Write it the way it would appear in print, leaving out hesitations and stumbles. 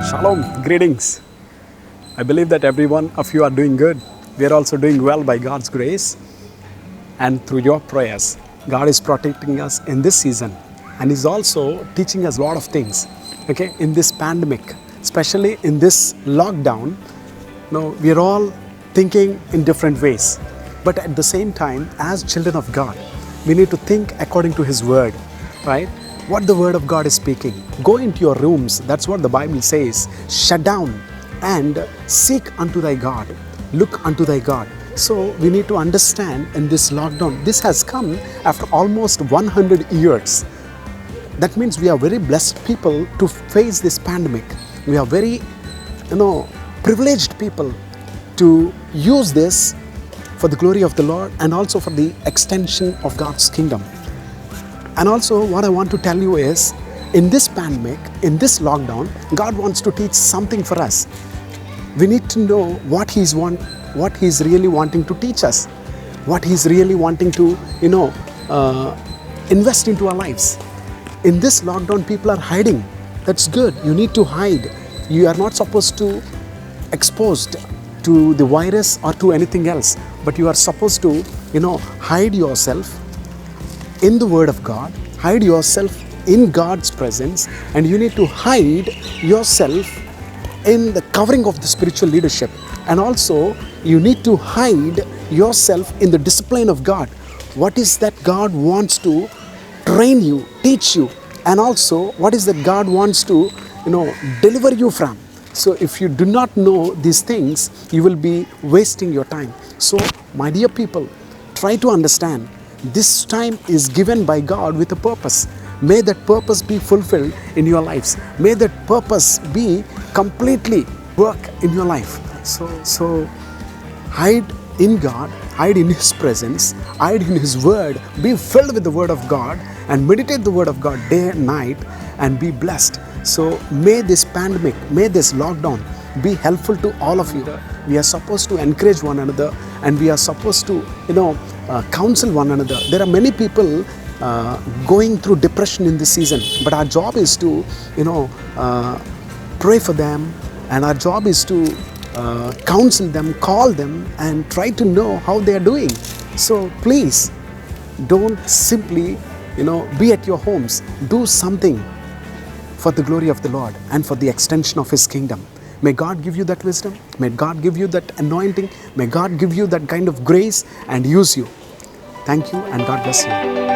Shalom, greetings. I believe that every one of you are doing good. We are also doing well by God's grace and through your prayers. God is protecting us in this season and is also teaching us a lot of things. Okay, in this pandemic, especially in this lockdown, we are all thinking in different ways. But at the same time, as children of God, we need to think according to His Word, right? What the Word of God is speaking. Go into your rooms, that's what the Bible says. Shut down and seek unto thy God. Look unto thy God. So we need to understand in this lockdown, this has come after almost 100 years. That means we are very blessed people to face this pandemic. We are very, privileged people to use this for the glory of the Lord and also for the extension of God's kingdom. And also what I want to tell you is, in this pandemic, in this lockdown, God wants to teach something for us. We need to know what He's really wanting to teach us, what He's really wanting to, invest into our lives. In this lockdown, people are hiding. That's good. You need to hide. You are not supposed to exposed to the virus or to anything else, but you are supposed to, hide yourself in the Word of God, hide yourself in God's presence, and you need to hide yourself in the covering of the spiritual leadership. And also, you need to hide yourself in the discipline of God. What is that God wants to train you, teach you, and also what is that God wants to, deliver you from. So if you do not know these things, you will be wasting your time. So, my dear people, try to understand. This time is given by God with a purpose. May that purpose be fulfilled in your lives. May that purpose be completely work in your life. So hide in God, hide in His presence, hide in His Word, be filled with the Word of God and meditate the Word of God day and night and be blessed. So may this pandemic, may this lockdown be helpful to all of you. We are supposed to encourage one another and we are supposed to, counsel one another. There are many people going through depression in this season, but our job is to, pray for them, and our job is to counsel them, call them, and try to know how they are doing. So please, don't simply, be at your homes. Do something for the glory of the Lord and for the extension of His kingdom. May God give you that wisdom. May God give you that anointing. May God give you that kind of grace and use you. Thank you and God bless you.